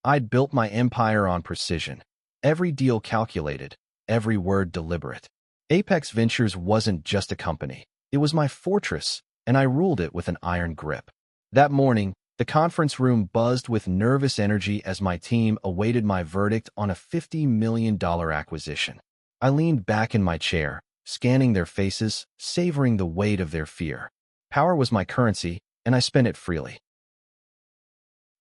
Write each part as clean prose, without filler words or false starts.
I'd built my empire on precision. Every deal calculated, every word deliberate. Apex Ventures wasn't just a company. It was my fortress, and I ruled it with an iron grip. That morning, the conference room buzzed with nervous energy as my team awaited my verdict on a $50 million acquisition. I leaned back in my chair, scanning their faces, savoring the weight of their fear. Power was my currency, and I spent it freely.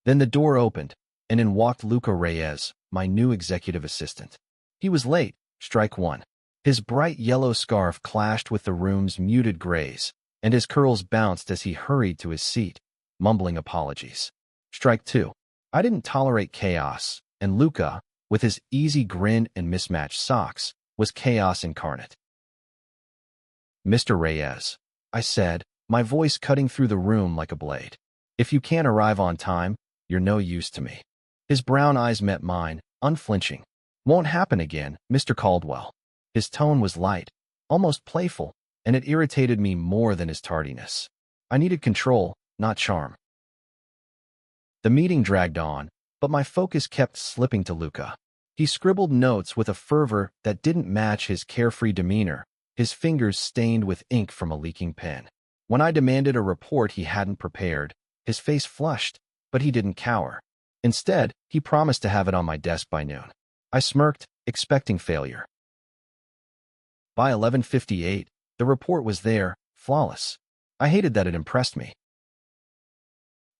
Then the door opened, and in walked Luca Reyes, my new executive assistant. He was late, strike one. His bright yellow scarf clashed with the room's muted grays, and his curls bounced as he hurried to his seat, mumbling apologies. Strike two. I didn't tolerate chaos, and Luca, with his easy grin and mismatched socks, was chaos incarnate. "Mr. Reyes," I said, my voice cutting through the room like a blade. "If you can't arrive on time, you're no use to me." His brown eyes met mine, unflinching. "Won't happen again, Mr. Caldwell." His tone was light, almost playful, and it irritated me more than his tardiness. I needed control, not charm. The meeting dragged on, but my focus kept slipping to Luca. He scribbled notes with a fervor that didn't match his carefree demeanor, his fingers stained with ink from a leaking pen. When I demanded a report he hadn't prepared, his face flushed, but he didn't cower. Instead, he promised to have it on my desk by noon. I smirked, expecting failure. By 11:58, the report was there, flawless. I hated that it impressed me.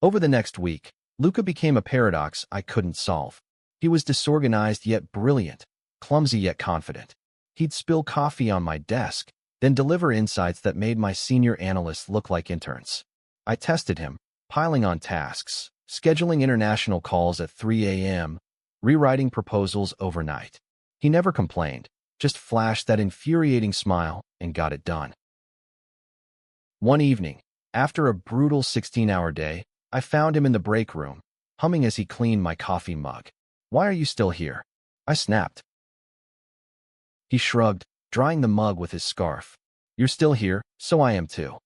Over the next week, Luca became a paradox I couldn't solve. He was disorganized yet brilliant, clumsy yet confident. He'd spill coffee on my desk, then deliver insights that made my senior analysts look like interns. I tested him, piling on tasks, scheduling international calls at 3 a.m., rewriting proposals overnight. He never complained, just flashed that infuriating smile and got it done. One evening, after a brutal 16-hour day, I found him in the break room, humming as he cleaned my coffee mug. "Why are you still here?" I snapped. He shrugged, drying the mug with his scarf. "You're still here, so I am too."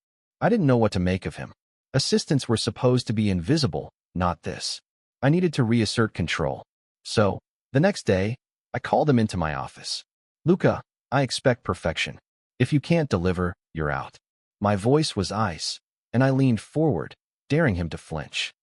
I didn't know what to make of him. Assistants were supposed to be invisible, not this. I needed to reassert control. So, the next day, I called him into my office. "Luca, I expect perfection. If you can't deliver, you're out." My voice was ice, and I leaned forward, daring him to flinch.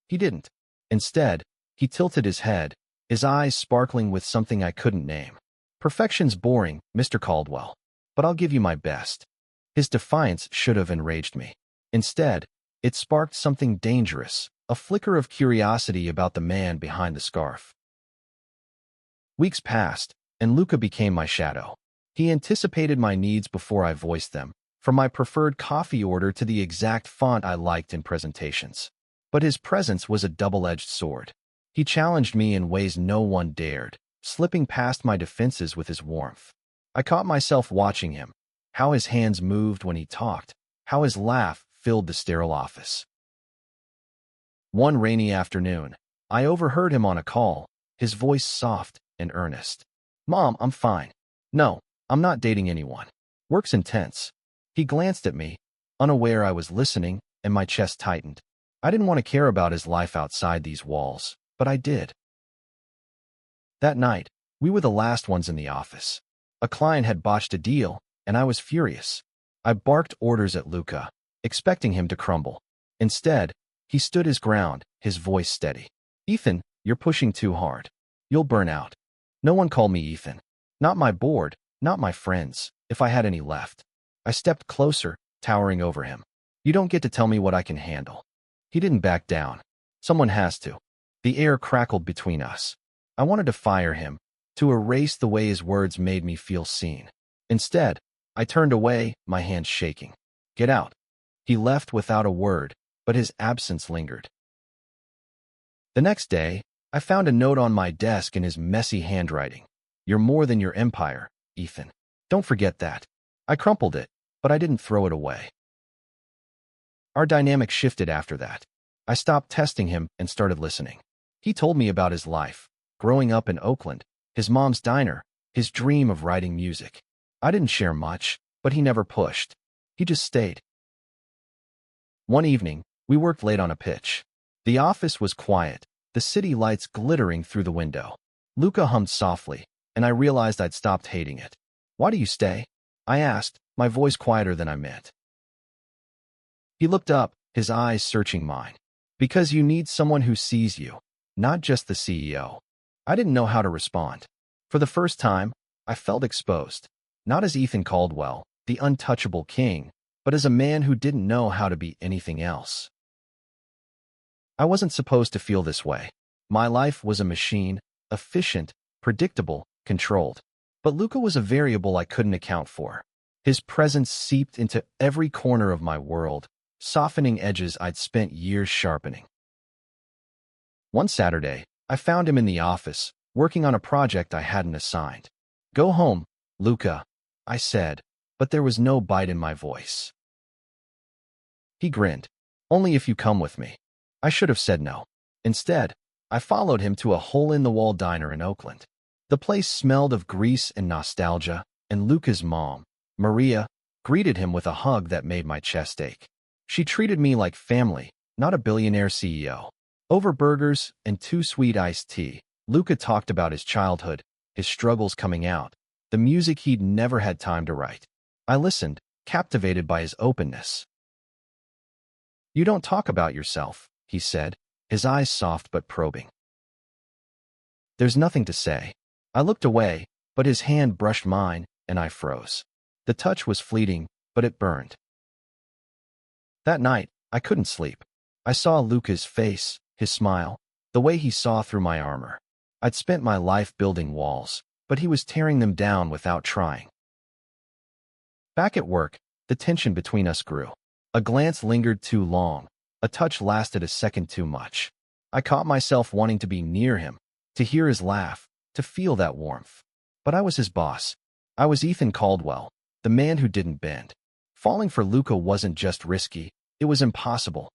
He didn't. Instead, he tilted his head, his eyes sparkling with something I couldn't name. "Perfection's boring, Mr. Caldwell, but I'll give you my best." His defiance should have enraged me. Instead, it sparked something dangerous, a flicker of curiosity about the man behind the scarf. Weeks passed, and Luca became my shadow. He anticipated my needs before I voiced them, from my preferred coffee order to the exact font I liked in presentations. But his presence was a double-edged sword. He challenged me in ways no one dared, slipping past my defenses with his warmth. I caught myself watching him, how his hands moved when he talked, how his laugh filled the sterile office. One rainy afternoon, I overheard him on a call, his voice soft and earnest. "Mom, I'm fine. No, I'm not dating anyone. Work's intense." He glanced at me, unaware I was listening, and my chest tightened. I didn't want to care about his life outside these walls, but I did. That night, we were the last ones in the office. A client had botched a deal, and I was furious. I barked orders at Luca, expecting him to crumble. Instead, he stood his ground, his voice steady. "Ethan, you're pushing too hard. You'll burn out." No one called me Ethan. Not my board, not my friends, if I had any left. I stepped closer, towering over him. "You don't get to tell me what I can handle." He didn't back down. Someone has to. The air crackled between us. I wanted to fire him, to erase the way his words made me feel seen. Instead, I turned away, my hands shaking. "Get out." He left without a word, but his absence lingered. The next day, I found a note on my desk in his messy handwriting. "You're more than your empire, Ethan. Don't forget that." I crumpled it, but I didn't throw it away. Our dynamic shifted after that. I stopped testing him and started listening. He told me about his life, growing up in Oakland, his mom's diner, his dream of writing music. I didn't share much, but he never pushed. He just stayed. One evening, we worked late on a pitch. The office was quiet, the city lights glittering through the window. Luca hummed softly, and I realized I'd stopped hating it. "Why do you stay?" I asked, my voice quieter than I meant. He looked up, his eyes searching mine. "Because you need someone who sees you, not just the CEO." I didn't know how to respond. For the first time, I felt exposed. Not as Ethan Caldwell, the untouchable king, but as a man who didn't know how to be anything else. I wasn't supposed to feel this way. My life was a machine, efficient, predictable, controlled. But Luca was a variable I couldn't account for. His presence seeped into every corner of my world, softening edges I'd spent years sharpening. One Saturday, I found him in the office, working on a project I hadn't assigned. "Go home, Luca," I said, but there was no bite in my voice. He grinned. "Only if you come with me." I should have said no. Instead, I followed him to a hole-in-the-wall diner in Oakland. The place smelled of grease and nostalgia, and Luca's mom, Maria, greeted him with a hug that made my chest ache. She treated me like family, not a billionaire CEO. Over burgers and 2 sweet iced tea, Luca talked about his childhood, his struggles coming out, the music he'd never had time to write. I listened, captivated by his openness. "You don't talk about yourself," he said, his eyes soft but probing. "There's nothing to say." I looked away, but his hand brushed mine, and I froze. The touch was fleeting, but it burned. That night, I couldn't sleep. I saw Luca's face, his smile, the way he saw through my armor. I'd spent my life building walls, but he was tearing them down without trying. Back at work, the tension between us grew. A glance lingered too long. A touch lasted a second too much. I caught myself wanting to be near him, to hear his laugh, to feel that warmth. But I was his boss. I was Ethan Caldwell, the man who didn't bend. Falling for Luca wasn't just risky, it was impossible.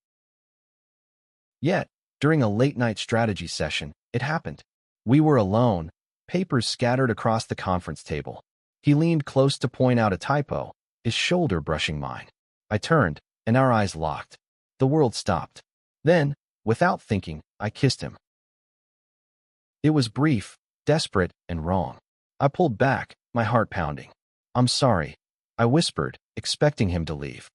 Yet, during a late-night strategy session, it happened. We were alone, papers scattered across the conference table. He leaned close to point out a typo, his shoulder brushing mine. I turned, and our eyes locked. The world stopped. Then, without thinking, I kissed him. It was brief, desperate, and wrong. I pulled back, my heart pounding. "I'm sorry," I whispered, expecting him to leave.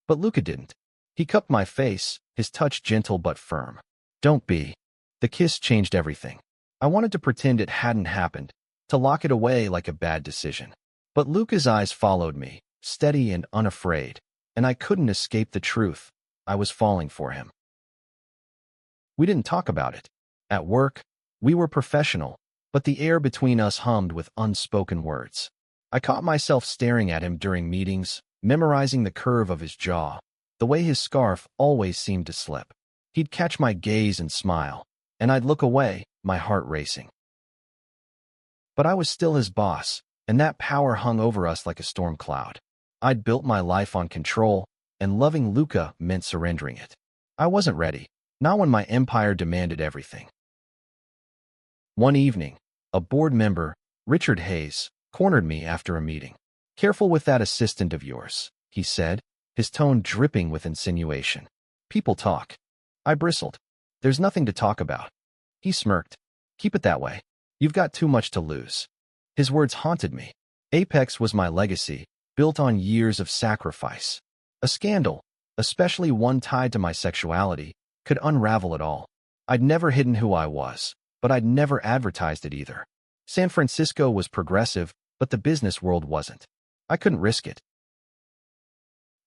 But Luca didn't. He cupped my face, his touch gentle but firm. "Don't be." The kiss changed everything. I wanted to pretend it hadn't happened, to lock it away like a bad decision. But Luca's eyes followed me, steady and unafraid, and I couldn't escape the truth. I was falling for him. We didn't talk about it. At work, we were professional, but the air between us hummed with unspoken words. I caught myself staring at him during meetings, memorizing the curve of his jaw, the way his scarf always seemed to slip. He'd catch my gaze and smile, and I'd look away, my heart racing. But I was still his boss, and that power hung over us like a storm cloud. I'd built my life on control, and loving Luca meant surrendering it. I wasn't ready, not when my empire demanded everything. One evening, a board member, Richard Hayes, cornered me after a meeting. "Careful with that assistant of yours," he said, his tone dripping with insinuation. "People talk." I bristled. "There's nothing to talk about." He smirked. "Keep it that way. You've got too much to lose." His words haunted me. Apex was my legacy, built on years of sacrifice. A scandal, especially one tied to my sexuality, could unravel it all. I'd never hidden who I was, but I'd never advertised it either. San Francisco was progressive, but the business world wasn't. I couldn't risk it.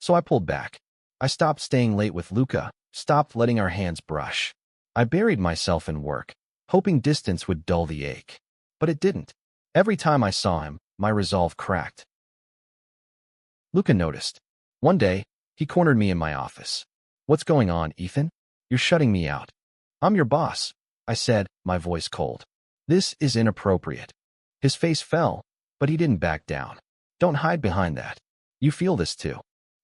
So I pulled back. I stopped staying late with Luca, stopped letting our hands brush. I buried myself in work, hoping distance would dull the ache. But it didn't. Every time I saw him, my resolve cracked. Luca noticed. One day, he cornered me in my office. "What's going on, Ethan? You're shutting me out." "I'm your boss," I said, my voice cold. "This is inappropriate." His face fell, but he didn't back down. "Don't hide behind that. You feel this too."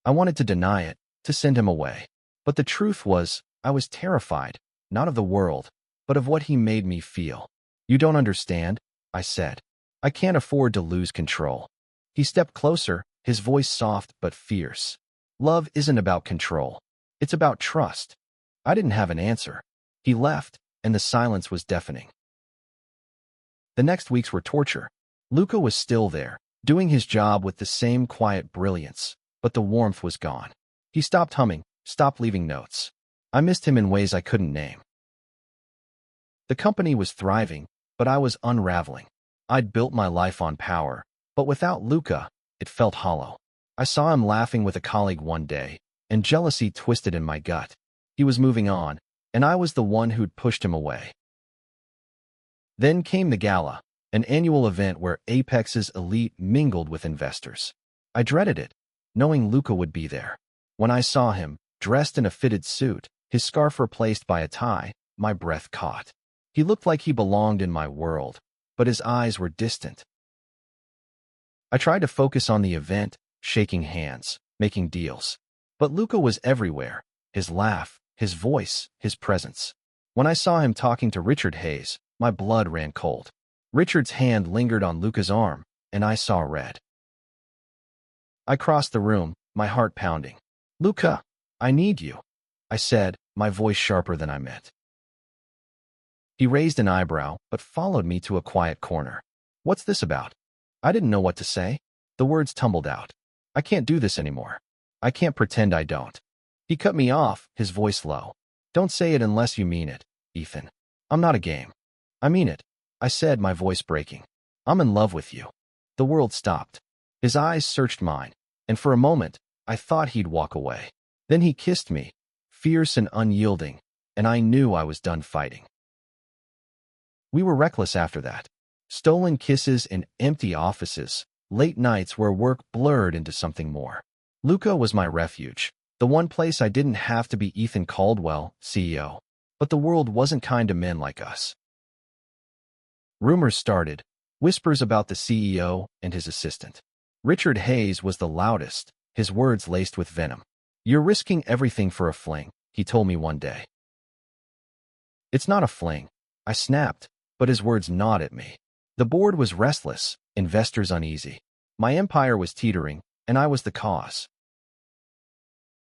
I wanted to deny it, to send him away. But the truth was, I was terrified, not of the world, but of what he made me feel. "You don't understand," I said. "I can't afford to lose control." He stepped closer, his voice soft but fierce. "Love isn't about control. It's about trust." I didn't have an answer. He left, and the silence was deafening. The next weeks were torture. Luca was still there, doing his job with the same quiet brilliance, but the warmth was gone. He stopped humming, stopped leaving notes. I missed him in ways I couldn't name. The company was thriving, but I was unraveling. I'd built my life on power, but without Luca, it felt hollow. I saw him laughing with a colleague one day, and jealousy twisted in my gut. He was moving on, and I was the one who'd pushed him away. Then came the gala, an annual event where Apex's elite mingled with investors. I dreaded it, knowing Luca would be there. When I saw him, dressed in a fitted suit, his scarf replaced by a tie, my breath caught. He looked like he belonged in my world, but his eyes were distant. I tried to focus on the event, shaking hands, making deals. But Luca was everywhere, his laugh, his voice, his presence. When I saw him talking to Richard Hayes, my blood ran cold. Richard's hand lingered on Luca's arm, and I saw red. I crossed the room, my heart pounding. "Luca, I need you," I said, my voice sharper than I meant. He raised an eyebrow, but followed me to a quiet corner. "What's this about?" I didn't know what to say. The words tumbled out. "I can't do this anymore. I can't pretend I don't." He cut me off, his voice low. "Don't say it unless you mean it, Ethan. I'm not a game." "I mean it," I said, my voice breaking. "I'm in love with you." The world stopped. His eyes searched mine, and for a moment, I thought he'd walk away. Then he kissed me, fierce and unyielding, and I knew I was done fighting. We were reckless after that. Stolen kisses in empty offices, late nights where work blurred into something more. Luca was my refuge, the one place I didn't have to be Ethan Caldwell, CEO. But the world wasn't kind to men like us. Rumors started, whispers about the CEO and his assistant. Richard Hayes was the loudest, his words laced with venom. "You're risking everything for a fling," he told me one day. "It's not a fling," I snapped, but his words gnawed at me. The board was restless, investors uneasy. My empire was teetering, and I was the cause.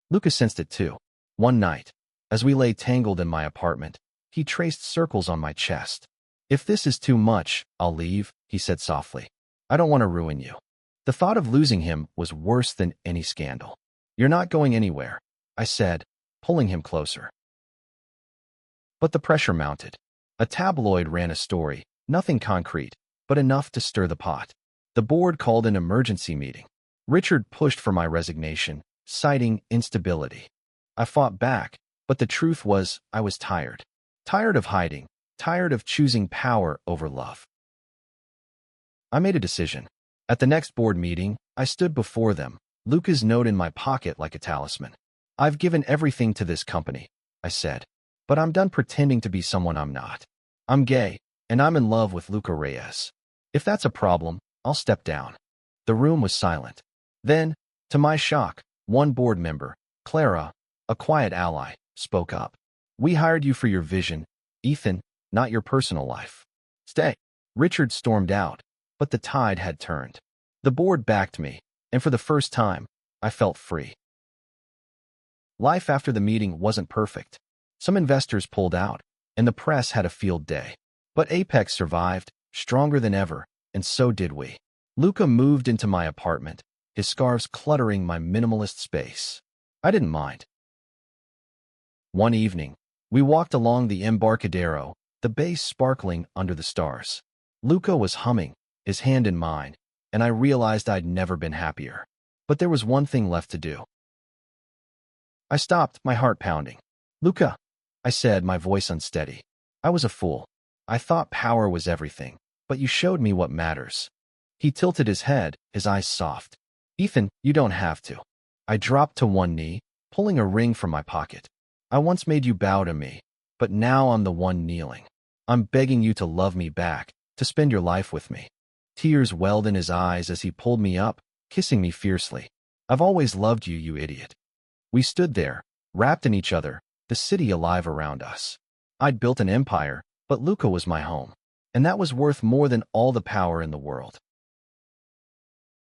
Luca sensed it too. One night, as we lay tangled in my apartment, he traced circles on my chest. "If this is too much, I'll leave," he said softly. "I don't want to ruin you." The thought of losing him was worse than any scandal. "You're not going anywhere," I said, pulling him closer. But the pressure mounted. A tabloid ran a story, nothing concrete, but enough to stir the pot. The board called an emergency meeting. Richard pushed for my resignation, citing instability. I fought back, but the truth was I was tired. Tired of hiding, tired of choosing power over love. I made a decision. At the next board meeting, I stood before them, Luca's note in my pocket like a talisman. "I've given everything to this company," I said, "but I'm done pretending to be someone I'm not. I'm gay, and I'm in love with Luca Reyes. If that's a problem, I'll step down." The room was silent. Then, to my shock, one board member, Clara, a quiet ally, spoke up. "We hired you for your vision, Ethan, not your personal life. Stay." Richard stormed out, but the tide had turned. The board backed me, and for the first time, I felt free. Life after the meeting wasn't perfect. Some investors pulled out, and the press had a field day. But Apex survived, stronger than ever, and so did we. Luca moved into my apartment, his scarves cluttering my minimalist space. I didn't mind. One evening, we walked along the Embarcadero, the bay sparkling under the stars. Luca was humming, his hand in mine, and I realized I'd never been happier. But there was one thing left to do. I stopped, my heart pounding. "Luca," I said, my voice unsteady. "I was a fool. I thought power was everything, but you showed me what matters." He tilted his head, his eyes soft. "Ethan, you don't have to." I dropped to one knee, pulling a ring from my pocket. "I once made you bow to me, but now I'm the one kneeling. I'm begging you to love me back, to spend your life with me." Tears welled in his eyes as he pulled me up, kissing me fiercely. "I've always loved you, you idiot." We stood there, wrapped in each other, the city alive around us. I'd built an empire, but Luca was my home, and that was worth more than all the power in the world.